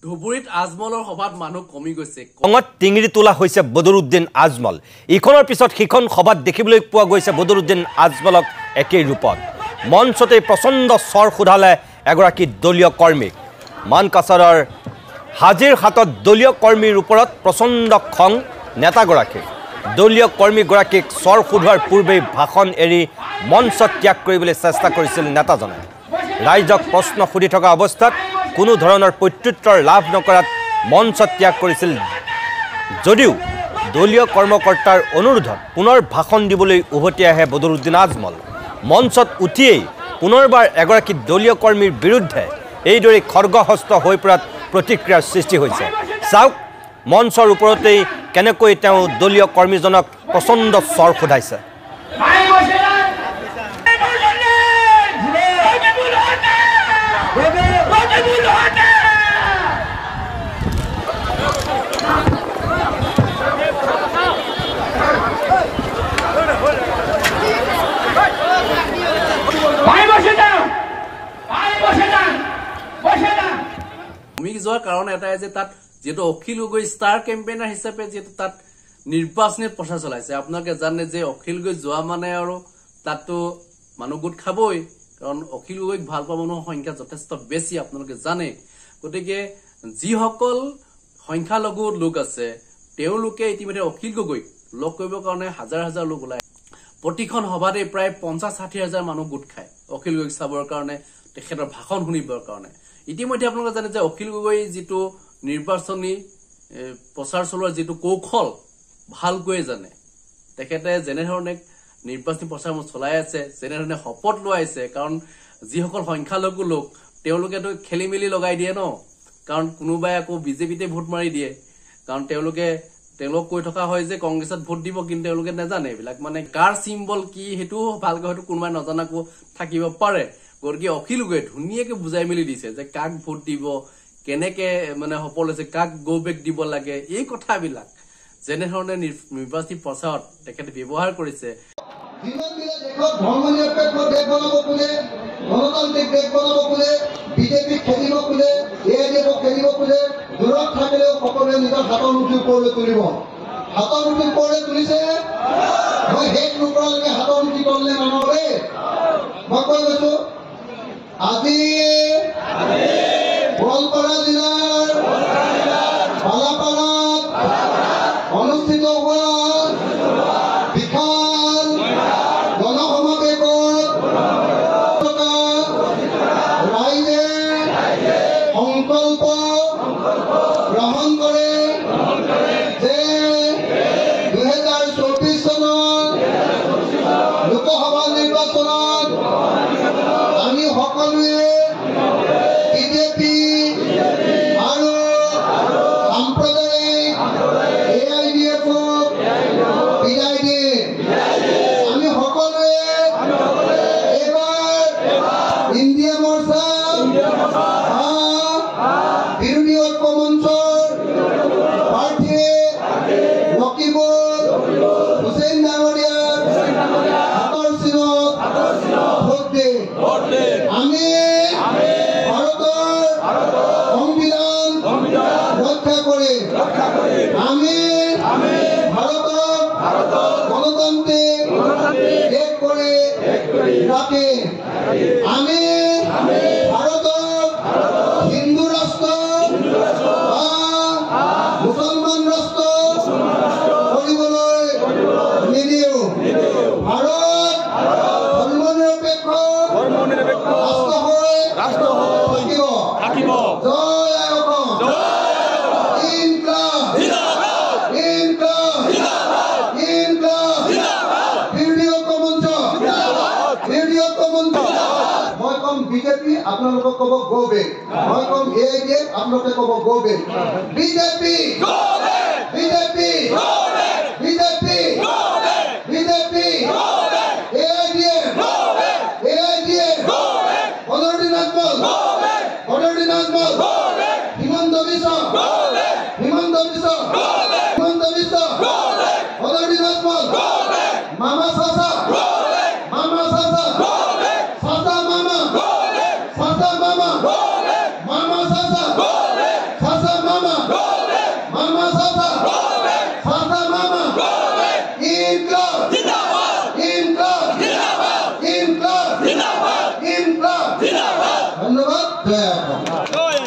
ধুবুৰীত আজমলৰ সভাত মানুহ কমি গৈছে। খঙত টিঙিৰি তোলা হৈছে বদৰুদ্দিন আজমল। ইখনৰ পিছত সিখন সভাত দেখিবলৈ পোৱা গৈছে বদৰুদ্দিন আজমলক একেই ৰূপত। মঞ্চতে প্ৰচণ্ড স্বৰ সোধালে এগৰাকী দলীয় কৰ্মীক। মানকাছাৰৰ হাজিৰ হাতত দলীয় কৰ্মীৰ ওপৰত প্ৰচণ্ড খং নেতাগৰাকীৰ। দলীয় কৰ্মীগৰাকীক স্বৰ সোধোৱাৰ পূৰ্বেই ভাষণ এৰি মঞ্চ ত্যাগ কৰিবলৈ চেষ্টা কৰিছিল নেতাজনে। ৰাইজক প্ৰশ্ন সুধি থকা অৱস্থাত কোনো ধৰণৰ প্ৰত্যুত্তৰ লাভ নকৰাত মঞ্চ ত্যাগ কৰিছিল যদিও দলীয় কৰ্মকৰ্তাৰ অনুৰোধত পুনৰ ভাষণ দিবলৈ উভতি আহে বদৰুদ্দিন আজমল। মঞ্চত উঠিয়েই পুনৰবাৰ এগৰাকী দলীয় কৰ্মীৰ বিৰুদ্ধে এইদৰে খৰ্গহস্ত হৈ পৰাত প্ৰতিক্ৰিয়াৰ সৃষ্টি হৈছে। চাওক মঞ্চৰ ওপৰতেই কেনেকৈ তেওঁ দলীয় কৰ্মীজনক প্ৰচণ্ড স্বৰ সোধাইছে। ভূমি যোৱাৰ কাৰণ এটাই যে তাত যেহেতু অখিল গগৈ ষ্টাৰ কেম্পেইনাৰ হিচাপে যেহেতু তাত নিৰ্বাচনী প্ৰচাৰ চলাইছে। আপোনালোকে জানে যে অখিল গগৈ যোৱা মানে আৰু তাততো মানুহ গোট খাবই, কাৰণ অখিল গগৈক ভাল পোৱা মানুহৰ সংখ্যা যথেষ্ট বেছি আপোনালোকে জানে। গতিকে যিসকল সংখ্যালঘু লোক আছে তেওঁলোকে ইতিমধ্যে অখিল গগৈক লগ কৰিবৰ কাৰণে হাজাৰ হাজাৰ লোক ওলাই। প্ৰতিখন সভাতে প্ৰায় 50-60 হাজাৰ মানুহ গোট খায় অখিল গগৈক চাবৰ কাৰণে, তেখেতৰ ভাষণ শুনিবৰ কাৰণে। ইতিমধ্যে আপোনালোকে জানে যে অখিল গগৈ যিটো নিৰ্বাচনী প্ৰচাৰ চলোৱাৰ যিটো কৌশল ভালকৈয়ে জানে। তেখেতে যেনেধৰণে নিৰ্বাচনী প্ৰচাৰ চলাই আছে, যেনেধৰণে শপত লোৱাইছে, কাৰণ যিসকল সংখ্যালঘু লোক তেওঁলোকেতো খেলি মেলি লগাই দিয়ে ন, কাৰণ কোনোবাই আকৌ বিজেপিতে ভোট মাৰি দিয়ে। কাৰণ তেওঁলোক কৈ থকা হয় যে কংগ্ৰেছত ভোট দিব, কিন্তু তেওঁলোকে নাজানে এইবিলাক, মানে কাৰ চিম্বল কি সেইটো ভালকৈ হয়তো কোনোবাই নজনাকো থাকিব পাৰে। গতিকে অখিল গগৈয়ে ধুনীয়াকে বুজাই মেলি দিছে যে কাক ভোট দিব, কেনেকে মানে সফল হৈছে, কাক গো বেক দিব লাগে, এই কথাবিলাক যেনেধৰণে নিৰ্বাচনী প্ৰচাৰত তেখেতে ব্যৱহাৰ কৰিছে। বিজেপি খেলিব খোজে, এআইডিএফক খেলিব খোজে, দূৰত থাকিলেও সকলোৱে নিজৰ হাতৰ মুঠিৰ ওপৰলৈ তুলিব। হাতৰ মুঠিৰ ওপৰলৈ তুলিছে, মই শেষ নোপোৱালৈকে হাতৰ মুঠি তললে নানাবে। মই কৈ গৈছো, আজি গোৱালপাৰা জিলাৰ বালাপাৰাত অনুষ্ঠিত হোৱা বিশাল গণসমাৱেশত ৰাইজে সংকল্প গ্ৰহণ কৰে যে 2024 চনৰ লোকসভা নিৰ্বাচনত আমি সকলোৱে বিজেপি আৰু সাম্প্ৰদায়িক এআইডিএফক বিদায় দিম। আমি সকলোৱে এইবাৰ ইণ্ডিয়া মৰ্চা বিৰোধী ঐক্য মঞ্চৰ প্ৰাৰ্থী ৰকিবুল হুছেইন ডাঙৰীয়াক হাতৰ চিনত ভোট দিম। আমি ভাৰতৰ সংবিধান ৰক্ষা কৰিম। আমি ভাৰতক গণতান্ত্ৰিক দেশ কৰি ৰাখিম। আমি ভাৰতক হিন্দু ৰাষ্ট্ৰ বা মুছলমান ৰাষ্ট্ৰ কৰিবলৈ নিদিওঁ। ভাৰত ধৰ্মনিৰপেক্ষ ৰাষ্ট্ৰ হৈ থাকিব। জয় আই অসম। ইনকলাব ইনকলাব ইনকলাব। বিৰোধী ঐক্য মঞ্চ, বিৰোধী ঐক্য মঞ্চ। মই কম বিজেপি, আপোনালোকক ক'ব গো বেক। মই কম এআইডিএফ, আপোনালোকে ক'ব go back. BJP BJP BJP BJP AIDF AIDF. Badruddin Ajmal, Badruddin Ajmal, Himanta Biswa, Himanta Biswa, Himanta Biswa, Badruddin Ajmal, মামা চাচা, মামা চাচা, চাচা মামা, চাচা মামা, মামা চাচা, চাচা ইনকলাব জিন্দাবাদ ইনকলাব জিন্দাবাদ ইনকলাব জিন্দাবাদ ইনকলাব জিন্দাবাদ ধন্যবাদ জয়